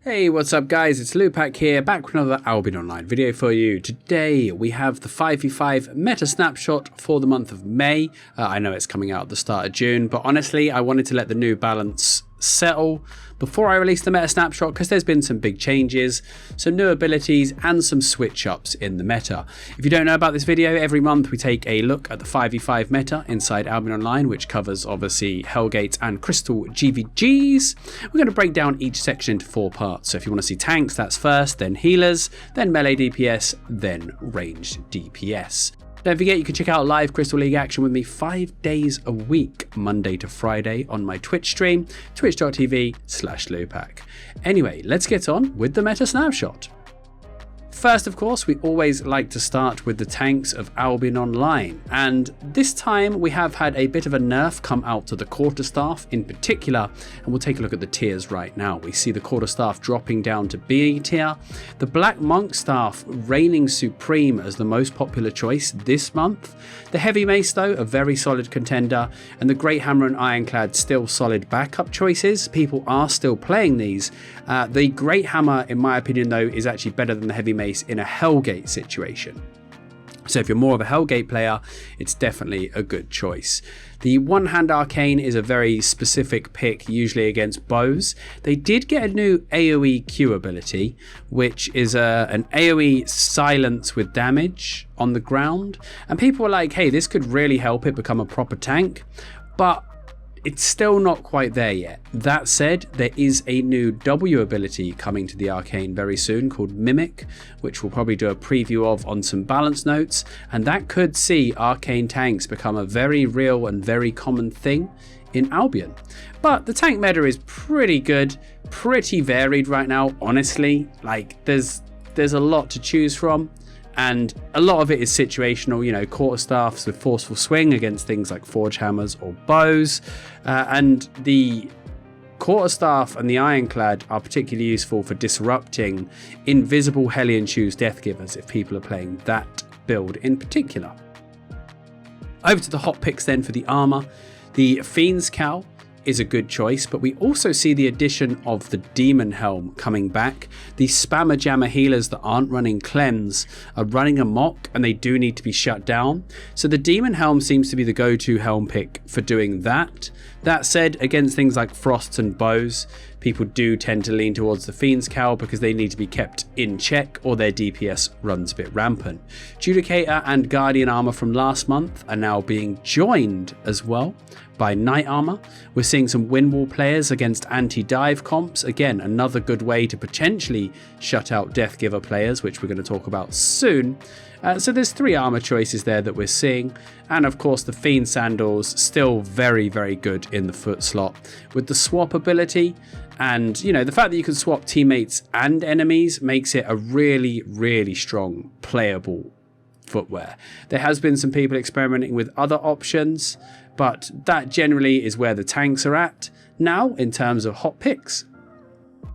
Hey, what's up guys, it's Lewpac here, back with another Albion Online video for you. Today we have the 5v5 meta snapshot for the month of May. I know it's coming out at the start of June, but honestly I wanted to let the new balance settle before I release the meta snapshot because there's been some big changes, some new abilities and some switch ups in the meta. If you don't know about this video, every month we take a look at the 5v5 meta inside Albion Online, which covers obviously Hellgates and Crystal GVGs. We're going to break down each section into 4 parts. So if you want to see tanks, that's first, then healers, then melee DPS, then ranged DPS. Don't forget you can check out live Crystal League action with me 5 days a week, Monday to Friday on my Twitch stream, twitch.tv/Lewpac. Anyway, let's get on with the meta snapshot. First, of course, we always like to start with the tanks of Albion Online, and this time we have had a bit of a nerf come out to the quarterstaff in particular, and we'll take a look at the tiers right now. We see the quarterstaff dropping down to B tier, the Black Monk staff reigning supreme as the most popular choice this month, the Heavy Mace though a very solid contender, and the Great Hammer and Ironclad still solid backup choices. People are still playing these. The Great Hammer, in my opinion though, is actually better than the Heavy Mace in a Hellgate situation. So if you're more of a Hellgate player, it's definitely a good choice. The one-hand arcane is a very specific pick, usually against bows. They did get a new AoE Q ability, which is an AoE silence with damage on the ground. And people were like, hey, this could really help it become a proper tank. But it's still not quite there yet. That said, there is a new W ability coming to the Arcane very soon called Mimic, which we'll probably do a preview of on some balance notes, and that could see Arcane tanks become a very real and very common thing in Albion. But the tank meta is pretty good, pretty varied right now, honestly. Like, there's a lot to choose from. And a lot of it is situational, you know, quarterstaffs with forceful swing against things like forge hammers or bows. And the quarterstaff and the ironclad are particularly useful for disrupting invisible Hellion Shoes Deathgivers if people are playing that build in particular. Over to the hot picks then for the armor. The Fiend's Cowl is a good choice, but we also see the addition of the Demon Helm coming back. The spammer jammer healers that aren't running cleanse are running amok, and they do need to be shut down. So the Demon Helm seems to be the go-to helm pick for doing that. That said, against things like frosts and bows, people do tend to lean towards the Fiend's Cowl because they need to be kept in check or their DPS runs a bit rampant. Judicator and Guardian armor from last month are now being joined as well by Knight armor. We're seeing some Windwall players against anti-dive comps. Again, another good way to potentially shut out Deathgiver players, which we're going to talk about soon. So there's 3 armor choices there that we're seeing. And of course the Fiend Sandals still very, very good in the foot slot with the swap ability. And, you know, the fact that you can swap teammates and enemies makes it a really, really strong playable footwear. There has been some people experimenting with other options, but that generally is where the tanks are at now in terms of hot picks.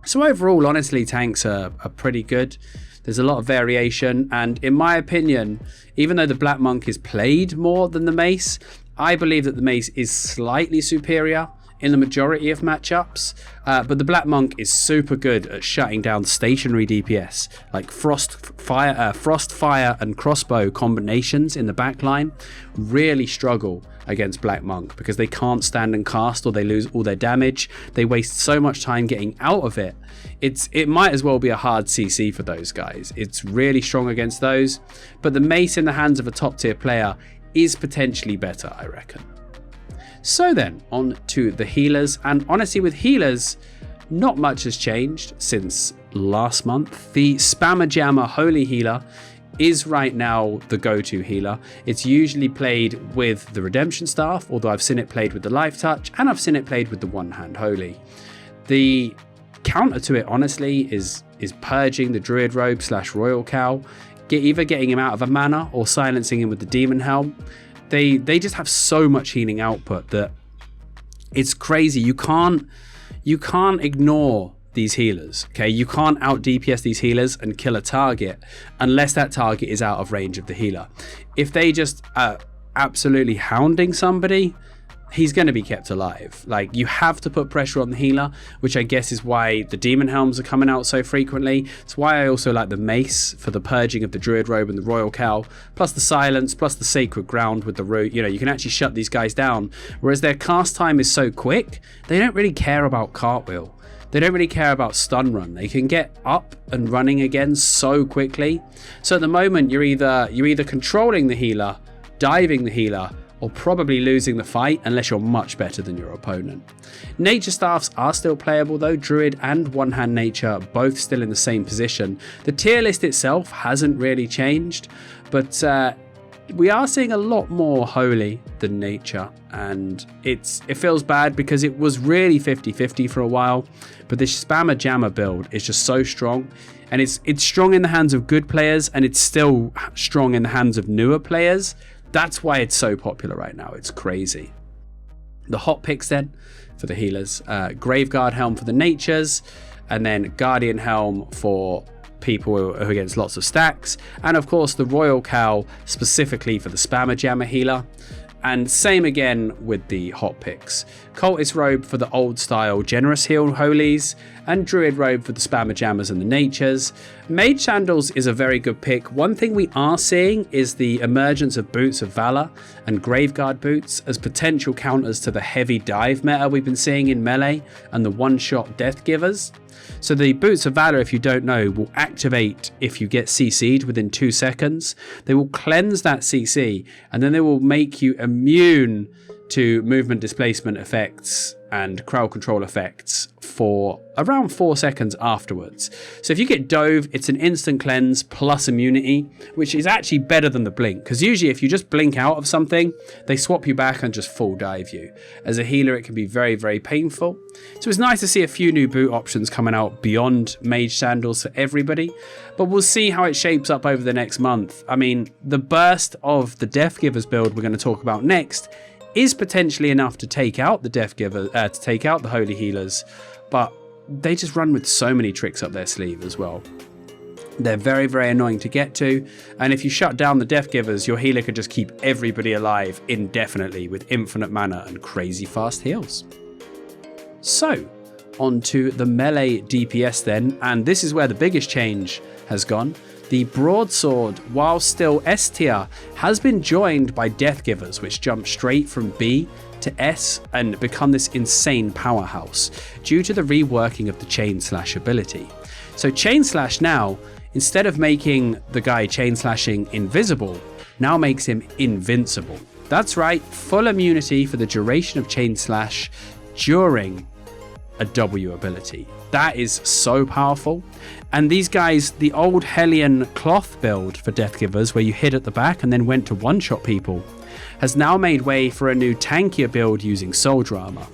So overall, honestly, tanks are pretty good. There's a lot of variation, and in my opinion, even though the Black Monk is played more than the Mace, I believe that the Mace is slightly superior in the majority of matchups, but the Black Monk is super good at shutting down stationary DPS, like frost, fire and crossbow combinations in the backline really struggle against Black Monk because they can't stand and cast, or they lose all their damage. They waste so much time getting out of it. It might as well be a hard CC for those guys. It's really strong against those, but the Mace in the hands of a top tier player is potentially better, I reckon. So then, on to the healers, and honestly with healers, not much has changed since last month. The Spammer Jammer Holy Healer is right now the go-to healer. It's usually played with the Redemption Staff, although I've seen it played with the Life Touch, and I've seen it played with the One-Hand Holy. The counter to it, honestly, is purging the Druid Robe / Royal Cowl, either getting him out of a mana or silencing him with the Demon Helm. They just have so much healing output that it's crazy. You can't ignore these healers, okay? You can't out DPS these healers and kill a target unless that target is out of range of the healer. If they just are absolutely hounding somebody, he's going to be kept alive. Like, you have to put pressure on the healer, which I guess is why the demon helms are coming out so frequently. It's why I also like the mace for the purging of the druid robe and the royal cowl, plus the silence, plus the sacred ground with the root. You know, you can actually shut these guys down, whereas their cast time is so quick, they don't really care about cartwheel. They don't really care about stun run. They can get up and running again so quickly. So at the moment, you're either controlling the healer, diving the healer, or probably losing the fight unless you're much better than your opponent. Nature staffs are still playable though. Druid and One Hand Nature both still in the same position. The tier list itself hasn't really changed, but we are seeing a lot more Holy than Nature, and it feels bad because it was really 50-50 for a while, but this Spammer Jammer build is just so strong, and it's strong in the hands of good players, and it's still strong in the hands of newer players. That's why it's so popular right now. It's crazy. The hot picks then for the healers. Graveguard Helm for the natures, and then Guardian Helm for people who are against lots of stacks. And of course the Royal Cowl specifically for the Spammer Jammer healer. And same again with the hot picks. Cultist Robe for the old style generous heal holies, and Druid Robe for the Spammer Jammers and the natures. Mage Sandals is a very good pick. One thing we are seeing is the emergence of Boots of Valor and Graveguard boots as potential counters to the heavy dive meta we've been seeing in melee and the one-shot death givers. So the Boots of Valor, if you don't know, will activate if you get CC'd within 2 seconds. They will cleanse that CC, and then they will make you immune to movement displacement effects and crowd control effects for around 4 seconds afterwards. So if you get dove, it's an instant cleanse plus immunity, which is actually better than the blink, because usually if you just blink out of something, they swap you back and just full dive you. As a healer, it can be very, very painful. So it's nice to see a few new boot options coming out beyond Mage Sandals for everybody, but we'll see how it shapes up over the next month. I mean, the burst of the Death Givers build we're going to talk about next is potentially enough to take out the Death Giver, to take out the Holy Healers, but they just run with so many tricks up their sleeve as well. They're very, very annoying to get to, and if you shut down the Death Givers, your healer could just keep everybody alive indefinitely with infinite mana and crazy fast heals. So, on to the melee DPS then, and this is where the biggest change has gone. The Broadsword, while still S tier, has been joined by Death Givers, which jump straight from B to S and become this insane powerhouse due to the reworking of the Chain Slash ability. So Chain Slash now, instead of making the guy chain slashing invisible, now makes him invincible. That's right, full immunity for the duration of Chain Slash during a W ability. That is so powerful. And these guys, the old Hellion cloth build for Death Givers, where you hid at the back and then went to one-shot people, has now made way for a new tankier build using Soldier Armour.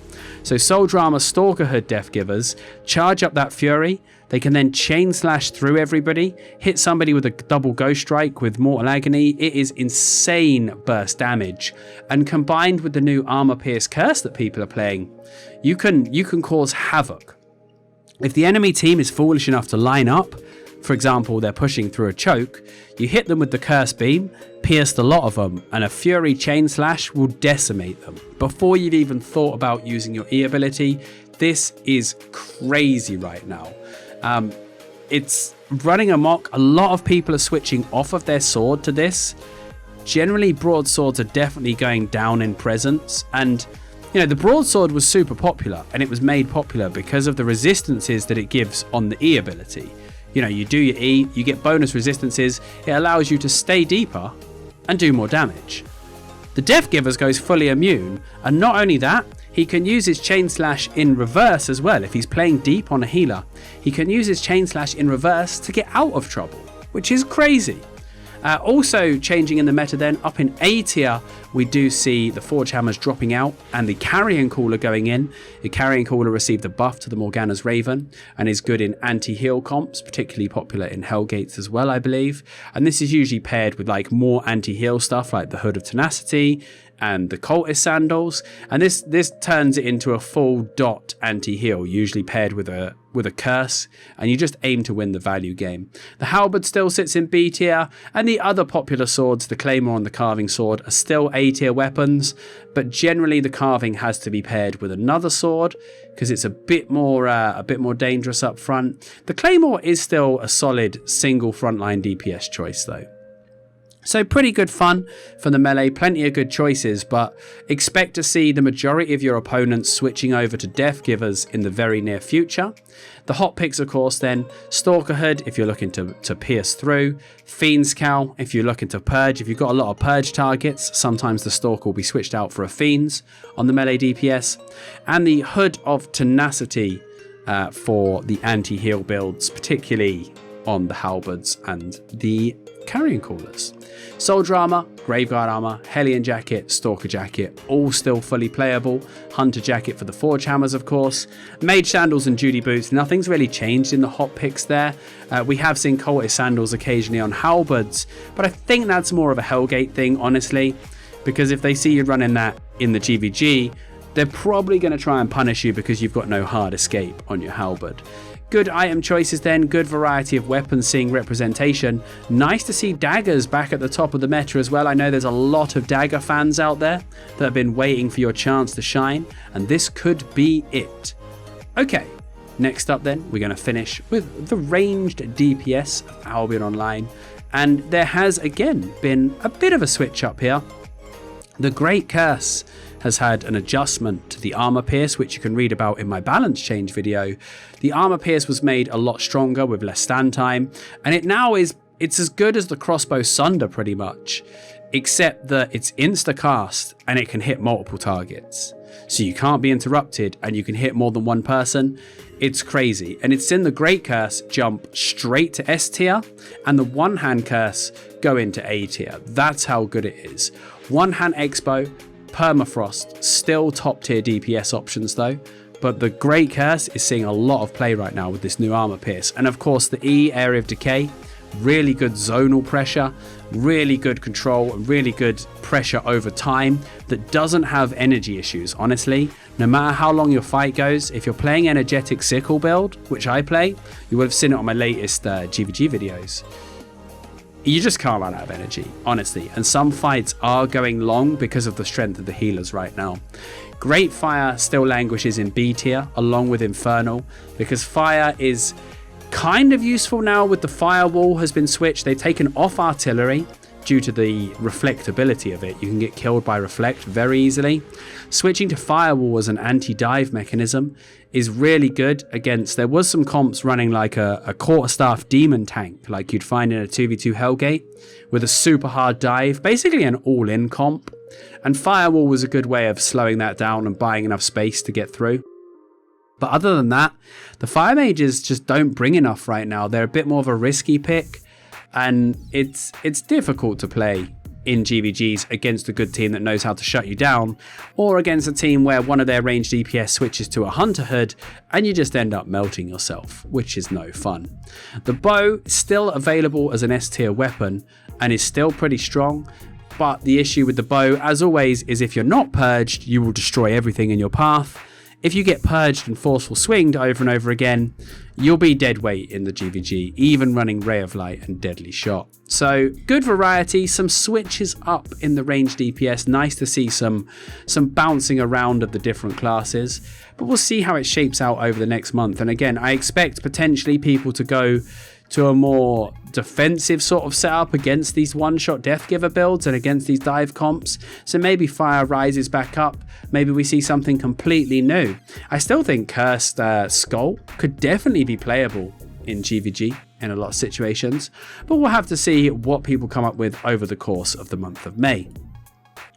So Soldier Armour Stalker Hood Death Givers charge up that Fury. They can then chain slash through everybody, hit somebody with a double Ghost Strike with Mortal Agony. It is insane burst damage. And combined with the new Armor Pierce Curse that people are playing, you can cause havoc. If the enemy team is foolish enough to line up, for example, they're pushing through a choke, you hit them with the Curse Beam, pierced a lot of them, and a Fury Chain Slash will decimate them. Before you've even thought about using your E ability, this is crazy right now. It's running amok. A lot of people are switching off of their sword to this. Generally, broadswords are definitely going down in presence, and you know, the broadsword was super popular, and it was made popular because of the resistances that it gives on the E ability. You know, you do your E, you get bonus resistances, it allows you to stay deeper and do more damage. The Death Givers goes fully immune, and not only that, he can use his Chain Slash in reverse as well. If he's playing deep on a healer, he can use his Chain Slash in reverse to get out of trouble, which is crazy. Also changing in the meta then, up in A tier, we do see the Forge Hammers dropping out and the Carrion Cooler going in. The Carrion Cooler received a buff to the Morgana's Raven and is good in anti-heal comps, particularly popular in Hellgates as well, I believe. And this is usually paired with like more anti-heal stuff like the Hood of Tenacity and the Cultist Sandals, and this turns it into a full dot anti-heal, usually paired with a with a curse, and you just aim to win the value game. The halberd still sits in B tier, and the other popular swords, the claymore and the carving sword, are still A tier weapons, but generally the carving has to be paired with another sword because it's a bit more dangerous up front. The claymore is still a solid single frontline DPS choice though. So pretty good fun for the melee, plenty of good choices, but expect to see the majority of your opponents switching over to death givers in the very near future. The hot picks, of course, then Stalker Hood if you're looking to pierce through, Fiend's Cowl if you're looking to purge. If you've got a lot of purge targets, sometimes the Stalker will be switched out for a Fiend's on the melee DPS, and the Hood of Tenacity for the anti-heal builds, particularly on the halberds and the carrion callers. Soldier armor, Graveguard armor, Hellion jacket, Stalker jacket, all still fully playable. Hunter jacket for the forge hammers, of course. Mage sandals and duty boots, nothing's really changed in the hot picks there. We have seen cultist sandals occasionally on halberds, but I think that's more of a Hellgate thing, honestly, because if they see you running that in the GVG, they're probably going to try and punish you because you've got no hard escape on your halberd. Good item choices then, good variety of weapons seeing representation. Nice to see daggers back at the top of the meta as well. I know there's a lot of dagger fans out there that have been waiting for your chance to shine, and this could be it. Okay, next up then, we're going to finish with the ranged DPS of Albion Online, and there has again been a bit of a switch up here. The Great Curse has had an adjustment to the armor pierce, which you can read about in my balance change video. The armor pierce was made a lot stronger with less stand time, and it's as good as the crossbow Sunder pretty much, except that it's insta cast and it can hit multiple targets. So you can't be interrupted and you can hit more than one person. It's crazy. And it's in the Great Curse jump straight to S tier, and the one hand curse go into A tier. That's how good it is. One hand Expo, Permafrost, still top tier DPS options though, but the Great Curse is seeing a lot of play right now with this new armor pierce. And of course the E, Area of Decay, really good zonal pressure, really good control, really good pressure over time that doesn't have energy issues. Honestly, no matter how long your fight goes, if you're playing energetic sickle build, which I play, you would have seen it on my latest GVG videos. You just can't run out of energy, honestly. And some fights are going long because of the strength of the healers right now. Great Fire still languishes in B tier along with Infernal, because fire is kind of useful now with the firewall has been switched. They've taken off artillery due to the reflectability of it. You can get killed by reflect very easily. Switching to firewall as an anti-dive mechanism is really good against, there was some comps running like a quarterstaff demon tank like you'd find in a 2v2 Hellgate with a super hard dive, basically an all-in comp, and firewall was a good way of slowing that down and buying enough space to get through. But other than that, the fire mages just don't bring enough right now. They're a bit more of a risky pick, and it's difficult to play in GVGs against a good team that knows how to shut you down, or against a team where one of their ranged DPS switches to a Hunter Hood and you just end up melting yourself, which is no fun. The bow is still available as an S tier weapon and is still pretty strong, but the issue with the bow, as always, is if you're not purged, you will destroy everything in your path. If you get purged and forceful swinged over and over again, you'll be dead weight in the GVG, even running Ray of Light and Deadly Shot. So good variety, some switches up in the ranged DPS. Nice to see some bouncing around of the different classes, but we'll see how it shapes out over the next month. And again, I expect potentially people to go to a more defensive sort of setup against these one-shot death giver builds and against these dive comps. So maybe fire rises back up. Maybe we see something completely new. I still think Cursed Skull could definitely be playable in GVG in a lot of situations, but we'll have to see what people come up with over the course of the month of May.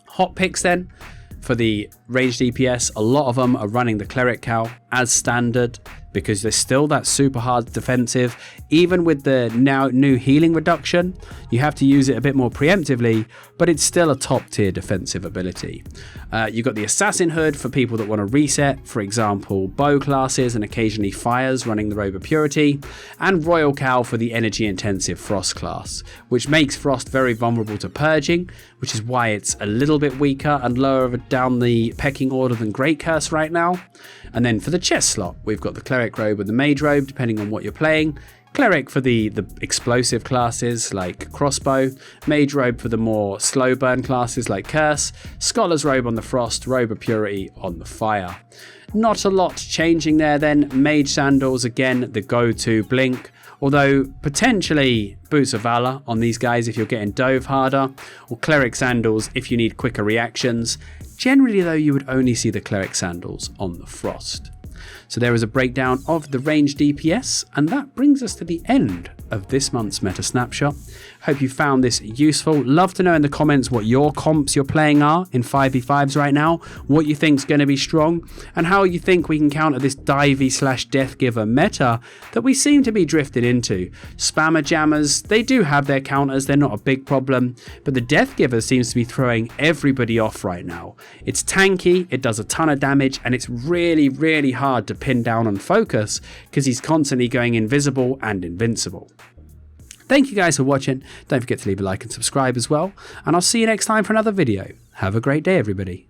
Hot picks then for the ranged DPS, a lot of them are running the Cleric Cowl as standard because there's still that super hard defensive. Even with the now new healing reduction, you have to use it a bit more preemptively, but it's still a top tier defensive ability. You've got the Assassin Hood for people that want to reset, for example, bow classes and occasionally fires running the Robe of Purity, and Royal Cowl for the energy intensive Frost class, which makes Frost very vulnerable to purging, which is why it's a little bit weaker and lower down the pecking order than Great Curse right now. And then for the chest slot, we've got the Cleric Robe and the Mage Robe, depending on what you're playing. Cleric for the explosive classes like Crossbow, Mage Robe for the more slow burn classes like Curse, Scholar's Robe on the Frost, Robe of Purity on the Fire. Not a lot changing there then. Mage Sandals, again, the go-to blink, although potentially Boots of Valor on these guys if you're getting dove harder, or Cleric Sandals if you need quicker reactions. Generally though, you would only see the Cleric Sandals on the Frost. So there is a breakdown of the range DPS, and that brings us to the end of this month's Meta Snapshot. Hope you found this useful. Love to know in the comments what your comps you're playing are in 5v5s right now, what you think is going to be strong, and how you think we can counter this divey/death giver meta that we seem to be drifted into. Spammer jammers, they do have their counters, they're not a big problem, but the death giver seems to be throwing everybody off right now. It's tanky, it does a ton of damage, and it's really, really hard to pin down and focus because he's constantly going invisible and invincible. Thank you guys for watching. Don't forget to leave a like and subscribe as well, and I'll see you next time for another video. Have a great day, everybody.